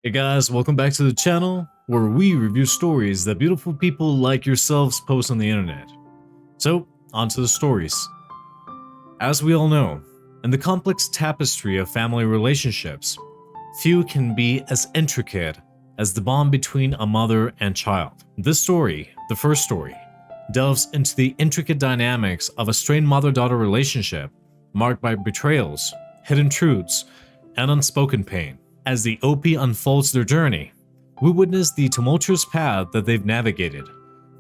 Hey guys, welcome back to the channel where we review stories that beautiful people like yourselves post on the internet. So, on to the stories. As we all know, in the complex tapestry of family relationships, few can be as intricate as the bond between a mother and child. This story, the first story, delves into the intricate dynamics of a strained mother-daughter relationship marked by betrayals, hidden truths, and unspoken pain. As the OP unfolds their journey, we witness the tumultuous path that they've navigated,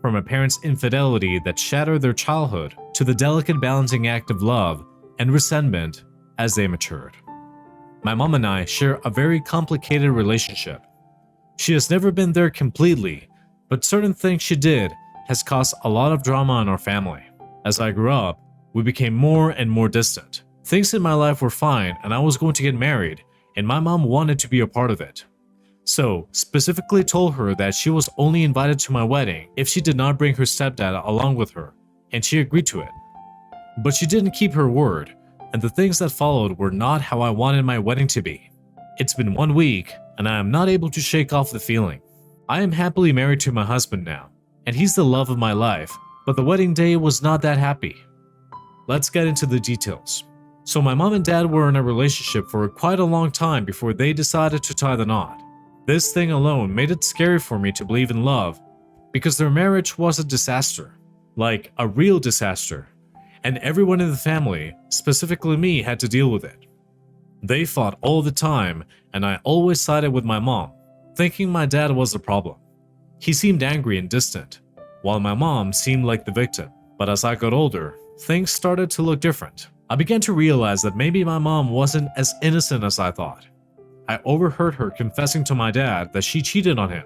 from a parent's infidelity that shattered their childhood to the delicate balancing act of love and resentment as they matured. My mom and I share a very complicated relationship. She has never been there completely, but certain things she did has caused a lot of drama in our family. As I grew up, we became more and more distant. Things in my life were fine and I was going to get married, and my mom wanted to be a part of it. So, specifically told her that she was only invited to my wedding if she did not bring her stepdad along with her, and she agreed to it. But she didn't keep her word, and the things that followed were not how I wanted my wedding to be. It's been 1 week, and I am not able to shake off the feeling. I am happily married to my husband now, and he's the love of my life, but the wedding day was not that happy. Let's get into the details. So my mom and dad were in a relationship for quite a long time before they decided to tie the knot. This thing alone made it scary for me to believe in love, because their marriage was a disaster. Like a real disaster. And everyone in the family, specifically me, had to deal with it. They fought all the time, and I always sided with my mom, thinking my dad was the problem. He seemed angry and distant, while my mom seemed like the victim. But as I got older, things started to look different. I began to realize that maybe my mom wasn't as innocent as I thought. I overheard her confessing to my dad that she cheated on him,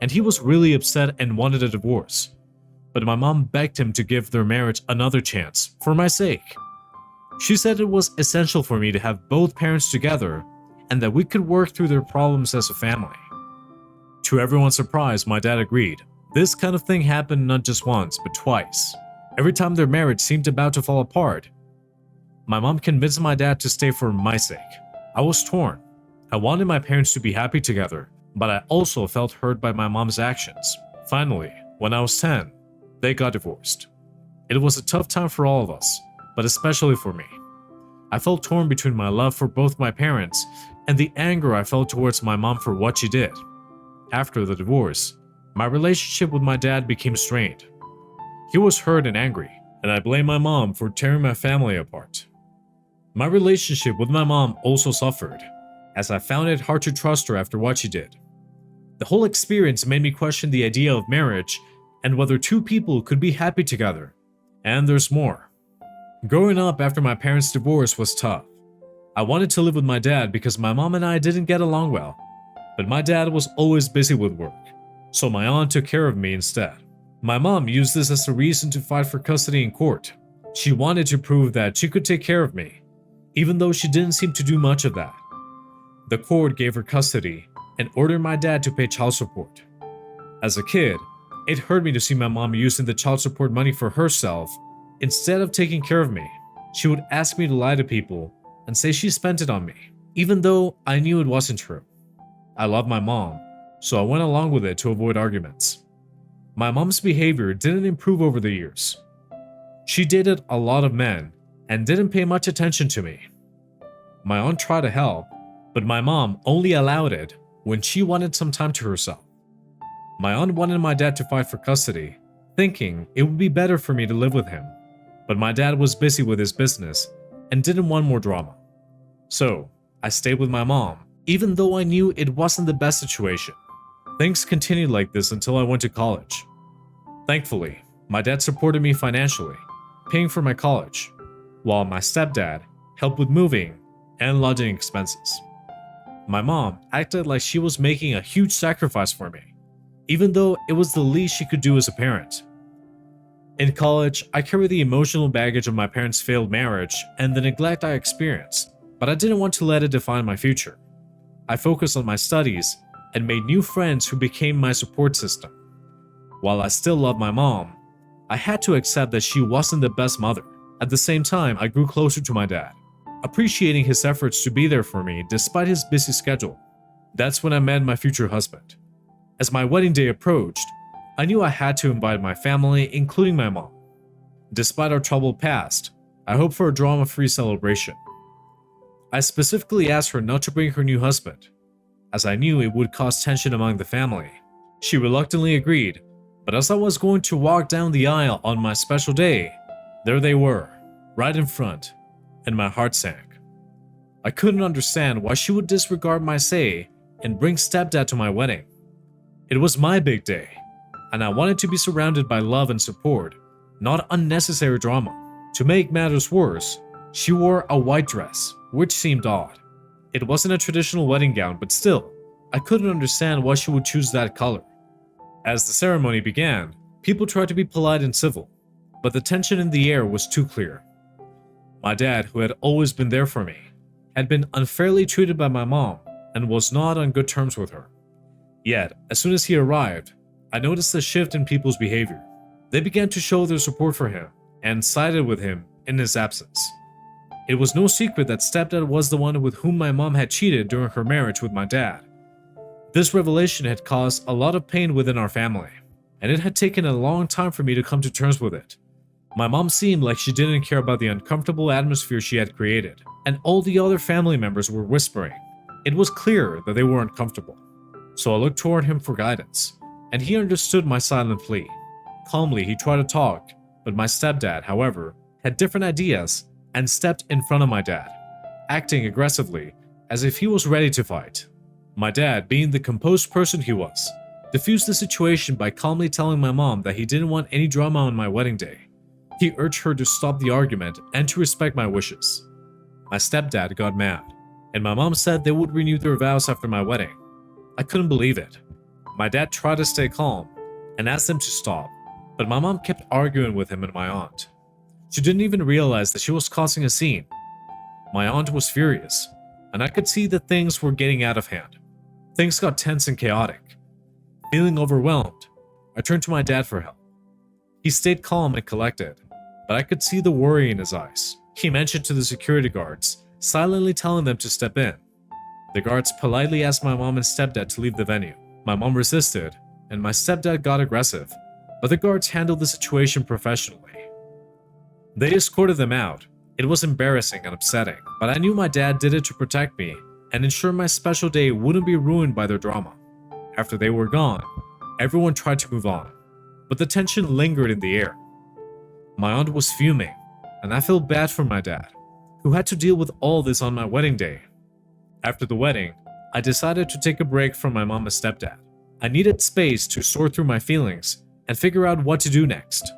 and he was really upset and wanted a divorce. But my mom begged him to give their marriage another chance, for my sake. She said it was essential for me to have both parents together, and that we could work through their problems as a family. To everyone's surprise, my dad agreed. This kind of thing happened not just once, but twice. Every time their marriage seemed about to fall apart, my mom convinced my dad to stay for my sake. I was torn. I wanted my parents to be happy together, but I also felt hurt by my mom's actions. Finally, when I was 10, they got divorced. It was a tough time for all of us, but especially for me. I felt torn between my love for both my parents and the anger I felt towards my mom for what she did. After the divorce, my relationship with my dad became strained. He was hurt and angry, and I blamed my mom for tearing my family apart. My relationship with my mom also suffered, as I found it hard to trust her after what she did. The whole experience made me question the idea of marriage and whether two people could be happy together. And there's more. Growing up after my parents' divorce was tough. I wanted to live with my dad because my mom and I didn't get along well, but my dad was always busy with work, so my aunt took care of me instead. My mom used this as a reason to fight for custody in court. She wanted to prove that she could take care of me, even though she didn't seem to do much of that. The court gave her custody and ordered my dad to pay child support. As a kid, it hurt me to see my mom using the child support money for herself instead of taking care of me. She would ask me to lie to people and say she spent it on me, even though I knew it wasn't true. I love my mom, so I went along with it to avoid arguments. My mom's behavior didn't improve over the years. She dated a lot of men and didn't pay much attention to me. My aunt tried to help, but my mom only allowed it when she wanted some time to herself. My aunt wanted my dad to fight for custody, thinking it would be better for me to live with him, but my dad was busy with his business and didn't want more drama. So, I stayed with my mom, even though I knew it wasn't the best situation. Things continued like this until I went to college. Thankfully, my dad supported me financially, paying for my college, while my stepdad helped with moving and lodging expenses. My mom acted like she was making a huge sacrifice for me, even though it was the least she could do as a parent. In college, I carried the emotional baggage of my parents' failed marriage and the neglect I experienced, but I didn't want to let it define my future. I focused on my studies and made new friends who became my support system. While I still loved my mom, I had to accept that she wasn't the best mother. At the same time, I grew closer to my dad, appreciating his efforts to be there for me despite his busy schedule. That's when I met my future husband. As my wedding day approached, I knew I had to invite my family, including my mom. Despite our troubled past, I hoped for a drama-free celebration. I specifically asked her not to bring her new husband, as I knew it would cause tension among the family. She reluctantly agreed, but as I was going to walk down the aisle on my special day, there they were, right in front, and my heart sank. I couldn't understand why she would disregard my say and bring Stepdad to my wedding. It was my big day, and I wanted to be surrounded by love and support, not unnecessary drama. To make matters worse, she wore a white dress, which seemed odd. It wasn't a traditional wedding gown, but still, I couldn't understand why she would choose that color. As the ceremony began, people tried to be polite and civil, but the tension in the air was too clear. My dad, who had always been there for me, had been unfairly treated by my mom and was not on good terms with her. Yet, as soon as he arrived, I noticed a shift in people's behavior. They began to show their support for him and sided with him in his absence. It was no secret that Stepdad was the one with whom my mom had cheated during her marriage with my dad. This revelation had caused a lot of pain within our family, and it had taken a long time for me to come to terms with it. My mom seemed like she didn't care about the uncomfortable atmosphere she had created, and all the other family members were whispering. It was clear that they were uncomfortable. So I looked toward him for guidance, and he understood my silent plea. Calmly, he tried to talk, but my stepdad, however, had different ideas and stepped in front of my dad, acting aggressively as if he was ready to fight. My dad, being the composed person he was, diffused the situation by calmly telling my mom that he didn't want any drama on my wedding day. He urged her to stop the argument and to respect my wishes. My stepdad got mad, and my mom said they would renew their vows after my wedding. I couldn't believe it. My dad tried to stay calm and asked them to stop, but my mom kept arguing with him and my aunt. She didn't even realize that she was causing a scene. My aunt was furious, and I could see that things were getting out of hand. Things got tense and chaotic. Feeling overwhelmed, I turned to my dad for help. He stayed calm and collected, but I could see the worry in his eyes. He mentioned to the security guards, silently telling them to step in. The guards politely asked my mom and stepdad to leave the venue. My mom resisted, and my stepdad got aggressive, but the guards handled the situation professionally. They escorted them out. It was embarrassing and upsetting, but I knew my dad did it to protect me and ensure my special day wouldn't be ruined by their drama. After they were gone, everyone tried to move on, but the tension lingered in the air. My aunt was fuming, and I felt bad for my dad, who had to deal with all this on my wedding day. After the wedding, I decided to take a break from my mom and stepdad. I needed space to sort through my feelings and figure out what to do next.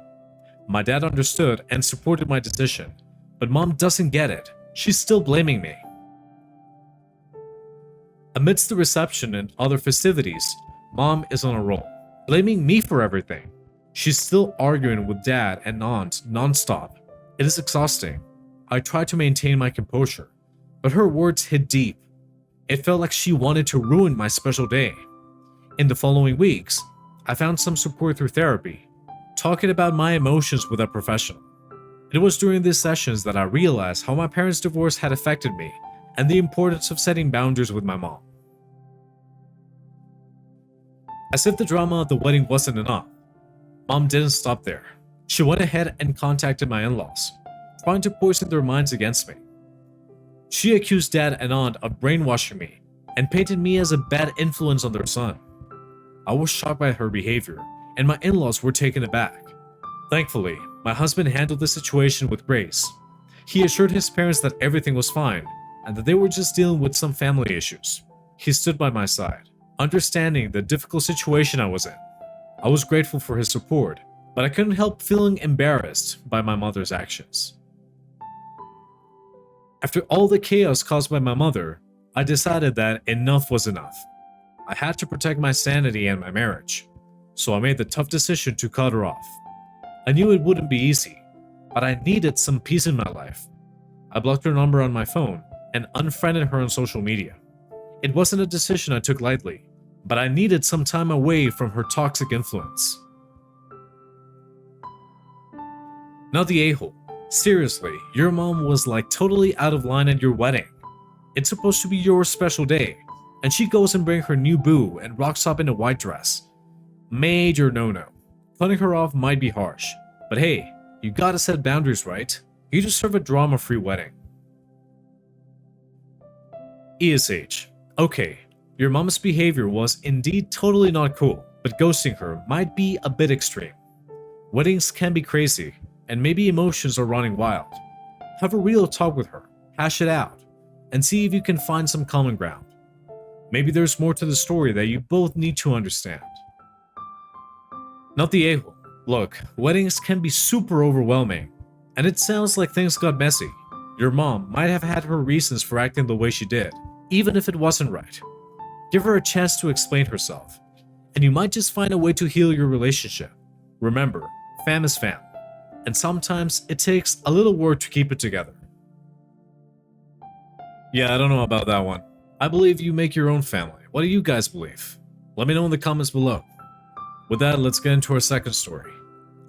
My dad understood and supported my decision, but mom doesn't get it. She's still blaming me. Amidst the reception and other festivities, mom is on a roll, blaming me for everything. She's still arguing with dad and aunt non-stop. It is exhausting. I tried to maintain my composure, but her words hit deep. It felt like she wanted to ruin my special day. In the following weeks, I found some support through therapy, talking about my emotions with a professional. It was during these sessions that I realized how my parents' divorce had affected me and the importance of setting boundaries with my mom. As if the drama of the wedding wasn't enough, mom didn't stop there. She went ahead and contacted my in-laws, trying to poison their minds against me. She accused dad and aunt of brainwashing me and painted me as a bad influence on their son. I was shocked by her behavior, and my in-laws were taken aback. Thankfully, my husband handled the situation with grace. He assured his parents that everything was fine and that they were just dealing with some family issues. He stood by my side, understanding the difficult situation I was in. I was grateful for his support, but I couldn't help feeling embarrassed by my mother's actions. After all the chaos caused by my mother, I decided that enough was enough. I had to protect my sanity and my marriage, so I made the tough decision to cut her off. I knew it wouldn't be easy, but I needed some peace in my life. I blocked her number on my phone and unfriended her on social media. It wasn't a decision I took lightly, but I needed some time away from her toxic influence. Now the a-hole. Seriously, your mom was like totally out of line at your wedding. It's supposed to be your special day. and she goes and brings her new boo and rocks up in a white dress. Major no-no. Cutting her off might be harsh, but hey, you gotta set boundaries, right? You deserve a drama-free wedding. ESH. Okay, your mom's behavior was indeed totally not cool, but ghosting her might be a bit extreme. Weddings can be crazy, and maybe emotions are running wild. Have a real talk with her, hash it out, and see if you can find some common ground. Maybe there's more to the story that you both need to understand. Not the a-hole. Look, weddings can be super overwhelming, and it sounds like things got messy. Your mom might have had her reasons for acting the way she did, even if it wasn't right. Give her a chance to explain herself, and you might just find a way to heal your relationship. Remember, fam is fam, and sometimes it takes a little work to keep it together. Yeah, I don't know about that one. I believe you make your own family. What do you guys believe? Let me know in the comments below. With that, let's get into our second story.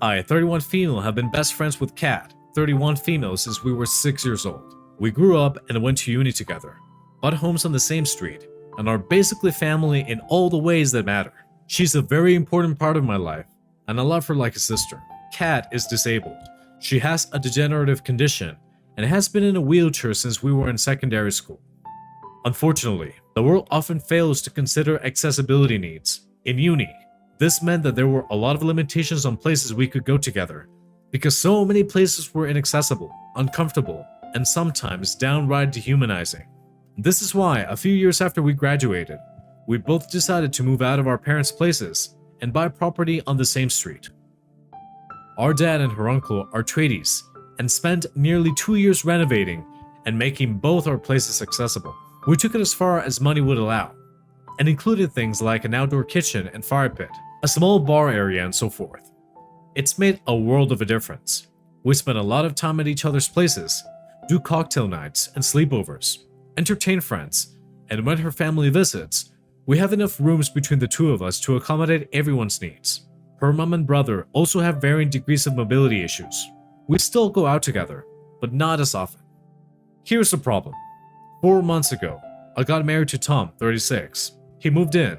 I, 31 female, have been best friends with Kat, 31 female, since we were 6 years old. We grew up and went to uni together, bought homes on the same street, and are basically family in all the ways that matter. She's a very important part of my life, and I love her like a sister. Kat is disabled. She has a degenerative condition and has been in a wheelchair since we were in secondary school. Unfortunately, the world often fails to consider accessibility needs. In uni, this meant that there were a lot of limitations on places we could go together, because so many places were inaccessible, uncomfortable, and sometimes downright dehumanizing. This is why, a few years after we graduated, we both decided to move out of our parents' places and buy property on the same street. Our dad and her uncle are tradies and spent nearly 2 years renovating and making both our places accessible. We took it as far as money would allow, and included things like an outdoor kitchen and fire pit, a small bar area, and so forth. It's made a world of a difference. We spend a lot of time at each other's places, do cocktail nights and sleepovers, entertain friends, and when her family visits, we have enough rooms between the two of us to accommodate everyone's needs. Her mom and brother also have varying degrees of mobility issues. We still go out together, but not as often. Here's the problem. 4 months ago, I got married to Tom, 36. He moved in,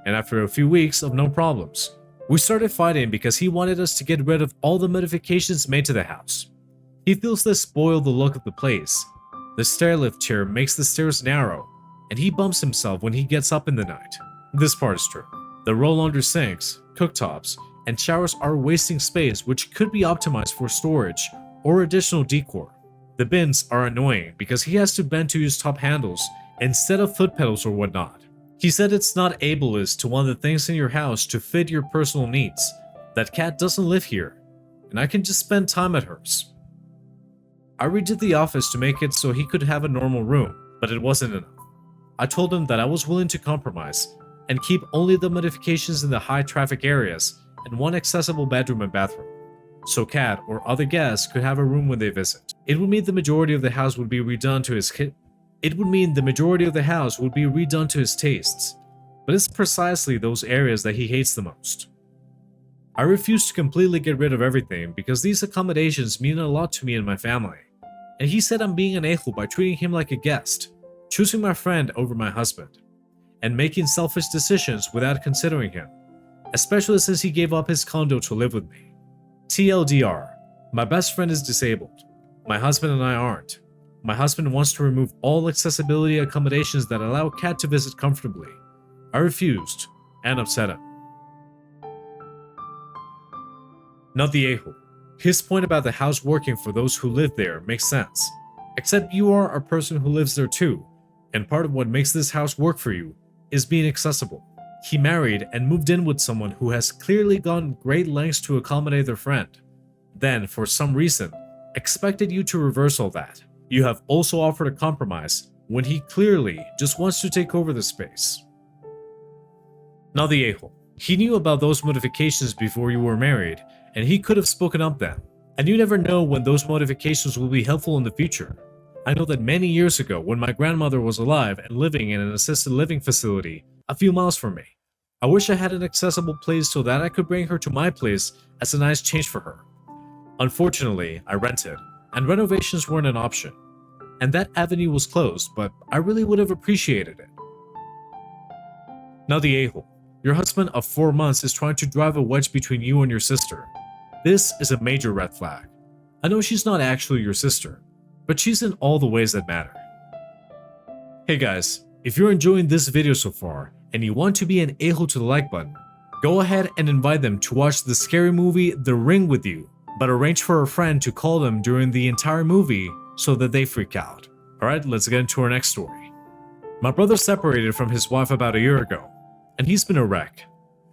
and after a few weeks of no problems, we started fighting because he wanted us to get rid of all the modifications made to the house. He feels they spoil the look of the place. The stairlift chair makes the stairs narrow, and he bumps himself when he gets up in the night. This part is true. The roll-under sinks, cooktops, and showers are wasting space, which could be optimized for storage or additional decor. The bins are annoying because he has to bend to use top handles instead of foot pedals or whatnot. He said it's not ableist to want the things in your house to fit your personal needs, that Kat doesn't live here, and I can just spend time at hers. I redid the office to make it so he could have a normal room, but it wasn't enough. I told him that I was willing to compromise and keep only the modifications in the high traffic areas and one accessible bedroom and bathroom, so Kat or other guests could have a room when they visit. It would mean the majority of the house would be redone to his tastes, but it's precisely those areas that he hates the most. I refuse to completely get rid of everything because these accommodations mean a lot to me and my family, and he said I'm being an a-hole by treating him like a guest, choosing my friend over my husband, and making selfish decisions without considering him, especially since he gave up his condo to live with me. TLDR, my best friend is disabled. My husband and I aren't. My husband wants to remove all accessibility accommodations that allow Kat to visit comfortably. I refused and upset him. Not the a-hole. His point about the house working for those who live there makes sense. Except you are a person who lives there too, and part of what makes this house work for you is being accessible. He married and moved in with someone who has clearly gone great lengths to accommodate their friend. Then, for some reason, expected you to reverse all that. You have also offered a compromise when he clearly just wants to take over the space. Not the a-hole. He knew about those modifications before you were married, and he could have spoken up then. And you never know when those modifications will be helpful in the future. I know that many years ago, when my grandmother was alive and living in an assisted living facility a few miles from me, I wish I had an accessible place so that I could bring her to my place as a nice change for her. Unfortunately, I rented, and renovations weren't an option. And that avenue was closed, but I really would have appreciated it. Now the a-hole. Your husband of 4 months is trying to drive a wedge between you and your sister. This is a major red flag. I know she's not actually your sister, but she's in all the ways that matter. Hey guys, if you're enjoying this video so far and you want to be an a-hole to the like button, go ahead and invite them to watch the scary movie The Ring with you, but arrange for a friend to call them during the entire movie so that they freak out. Alright, let's get into our next story. My brother separated from his wife about a year ago, and he's been a wreck.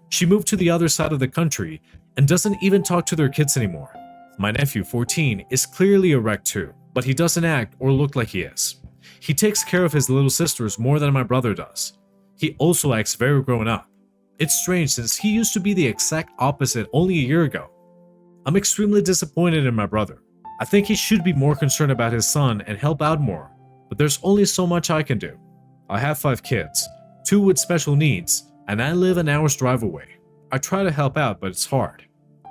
She moved to the other side of the country and doesn't even talk to their kids anymore. My nephew, 14, is clearly a wreck too, but he doesn't act or look like he is. He takes care of his little sisters more than my brother does. He also acts very grown up. It's strange since he used to be the exact opposite only a year ago. I'm extremely disappointed in my brother. I think he should be more concerned about his son and help out more, but there's only so much I can do. I have 5 kids, 2 with special needs, and I live an hour's drive away. I try to help out, but it's hard.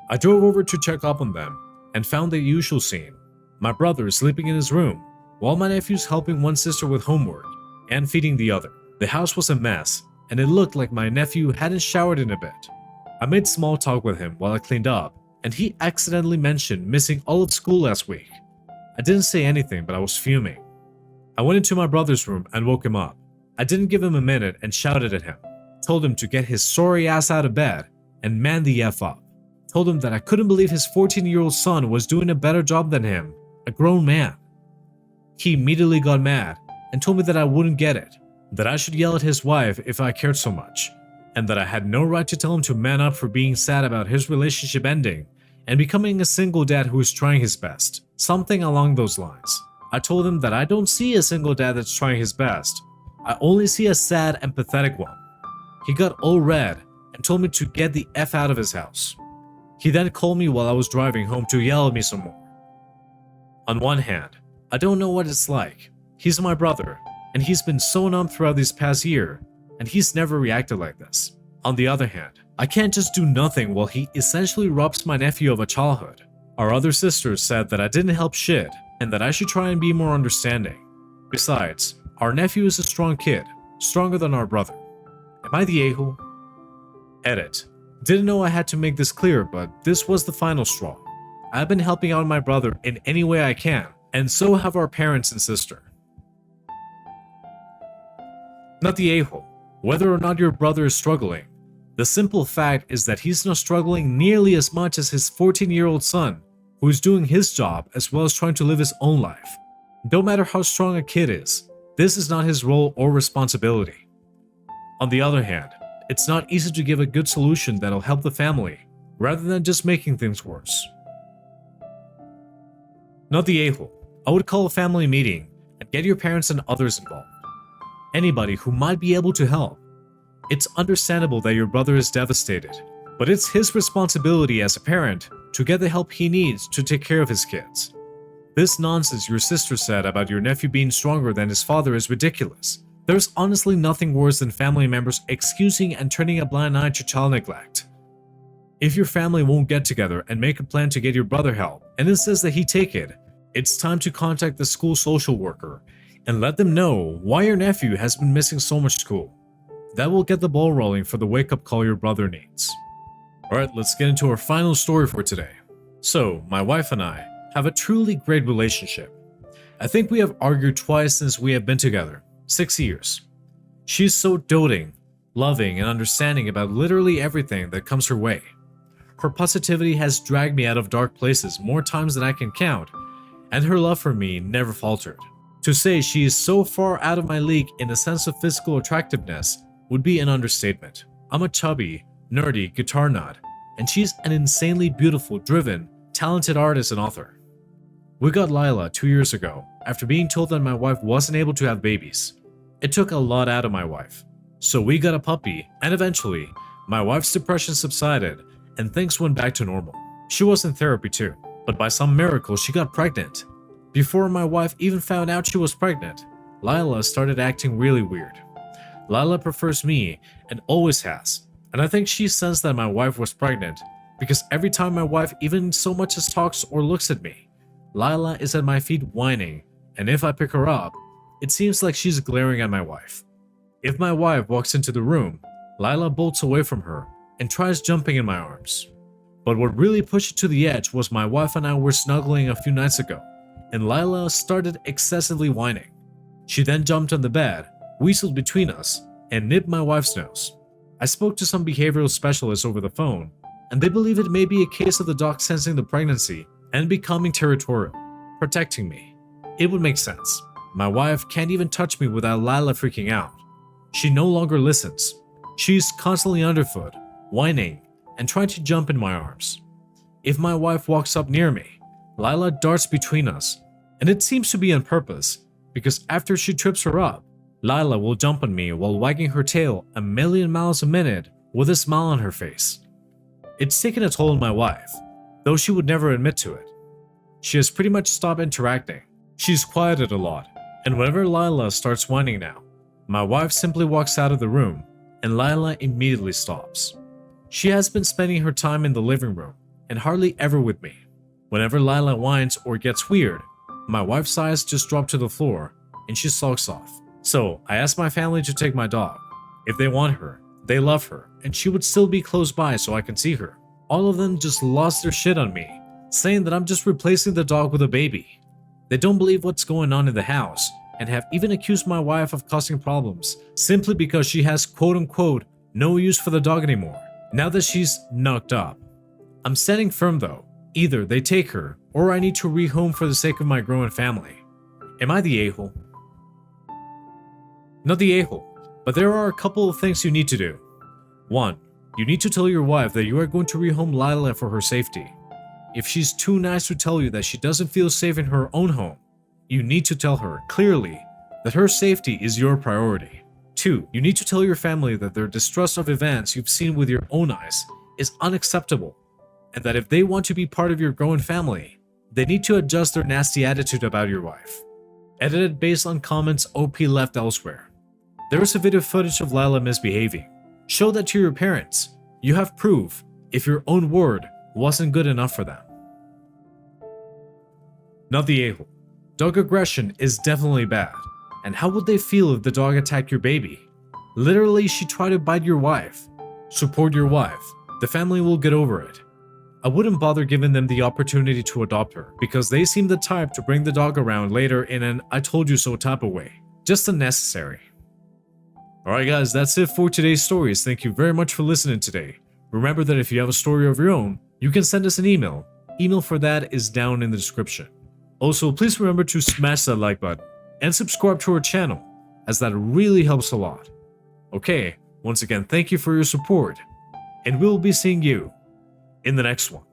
I drove over to check up on them and found the usual scene. My brother is sleeping in his room, while my nephew's helping one sister with homework and feeding the other. The house was a mess, and it looked like my nephew hadn't showered in a bit. I made small talk with him while I cleaned up, and he accidentally mentioned missing all of school last week. I didn't say anything, but I was fuming. I went into my brother's room and woke him up. I didn't give him a minute and shouted at him. Told him to get his sorry ass out of bed and man the F up. Told him that I couldn't believe his 14-year-old son was doing a better job than him, a grown man. He immediately got mad and told me that I wouldn't get it, that I should yell at his wife if I cared so much, and that I had no right to tell him to man up for being sad about his relationship ending and becoming a single dad who is trying his best, something along those lines. I told him that I don't see a single dad that's trying his best. I only see a sad and pathetic one. He got all red and told me to get the F out of his house. He then called me while I was driving home to yell at me some more. On one hand, I don't know what it's like. He's my brother, and he's been so numb throughout this past year, and he's never reacted like this. On the other hand, I can't just do nothing while he essentially robs my nephew of a childhood. Our other sisters said that I didn't help shit, and that I should try and be more understanding. Besides, our nephew is a strong kid, stronger than our brother. Am I the a-hole? Edit. Didn't know I had to make this clear, but this was the final straw. I've been helping out my brother in any way I can, and so have our parents and sister. Not the a-hole. Whether or not your brother is struggling, the simple fact is that he's not struggling nearly as much as his 14-year-old son, who is doing his job as well as trying to live his own life. No matter how strong a kid is, this is not his role or responsibility. On the other hand, it's not easy to give a good solution that'll help the family, rather than just making things worse. Not the a-hole. I would call a family meeting and get your parents and others involved. Anybody who might be able to help. It's understandable that your brother is devastated, but it's his responsibility as a parent to get the help he needs to take care of his kids. This nonsense your sister said about your nephew being stronger than his father is ridiculous. There's honestly nothing worse than family members excusing and turning a blind eye to child neglect. If your family won't get together and make a plan to get your brother help and insists that he take it, it's time to contact the school social worker and let them know why your nephew has been missing so much school. That will get the ball rolling for the wake-up call your brother needs. Alright, let's get into our final story for today. So, my wife and I have a truly great relationship. I think we have argued twice since we have been together, 6 years. She's so doting, loving, and understanding about literally everything that comes her way. Her positivity has dragged me out of dark places more times than I can count, and her love for me never faltered. To say she is so far out of my league in the sense of physical attractiveness would be an understatement. I'm a chubby, nerdy guitar nut, and she's an insanely beautiful, driven, talented artist and author. We got Lila 2 years ago after being told that my wife wasn't able to have babies. It took a lot out of my wife. So we got a puppy, and eventually, my wife's depression subsided and things went back to normal. She was in therapy too, but by some miracle she got pregnant. Before my wife even found out she was pregnant, Lila started acting really weird. Lila prefers me and always has, and I think she sensed that my wife was pregnant because every time my wife even so much as talks or looks at me, Lila is at my feet whining, and if I pick her up, it seems like she's glaring at my wife. If my wife walks into the room, Lila bolts away from her and tries jumping in my arms. But what really pushed it to the edge was my wife and I were snuggling a few nights ago, and Lila started excessively whining. She then jumped on the bed, whistled between us, and nipped my wife's nose. I spoke to some behavioral specialists over the phone, and they believe it may be a case of the dog sensing the pregnancy and becoming territorial, protecting me. It would make sense. My wife can't even touch me without Lila freaking out. She no longer listens. She's constantly underfoot, whining, and trying to jump in my arms. If my wife walks up near me, Lila darts between us, and it seems to be on purpose, because after she trips her up, Lila will jump on me while wagging her tail a million miles a minute with a smile on her face. It's taken a toll on my wife, though she would never admit to it. She has pretty much stopped interacting. She's quieted a lot, and whenever Lila starts whining now, my wife simply walks out of the room, and Lila immediately stops. She has been spending her time in the living room, and hardly ever with me. Whenever Lila whines or gets weird, my wife's eyes just drop to the floor, and she sulks off. So I asked my family to take my dog. If they want her, they love her, and she would still be close by so I can see her. All of them just lost their shit on me, saying that I'm just replacing the dog with a baby. They don't believe what's going on in the house, and have even accused my wife of causing problems simply because she has quote-unquote no use for the dog anymore, now that she's knocked up. I'm standing firm though. Either they take her, or I need to rehome for the sake of my growing family. Am I the a-hole? Not the a-hole, but there are a couple of things you need to do. 1. You need to tell your wife that you are going to rehome Lila for her safety. If she's too nice to tell you that she doesn't feel safe in her own home, you need to tell her clearly that her safety is your priority. 2. You need to tell your family that their distrust of events you've seen with your own eyes is unacceptable, and that if they want to be part of your growing family, they need to adjust their nasty attitude about your wife. Edited based on comments OP left elsewhere. There is a video footage of Lila misbehaving. Show that to your parents. You have proof if your own word wasn't good enough for them. Not the a-hole. Dog aggression is definitely bad. And how would they feel if the dog attacked your baby? Literally, she tried to bite your wife. Support your wife. The family will get over it. I wouldn't bother giving them the opportunity to adopt her, because they seem the type to bring the dog around later in an I told you so type of way. Just unnecessary. Alright guys, that's it for today's stories. Thank you very much for listening today. Remember that if you have a story of your own, you can send us an email. Email for that is down in the description. Also, please remember to smash that like button and subscribe to our channel, as that really helps a lot. Okay, once again, thank you for your support, and we'll be seeing you in the next one.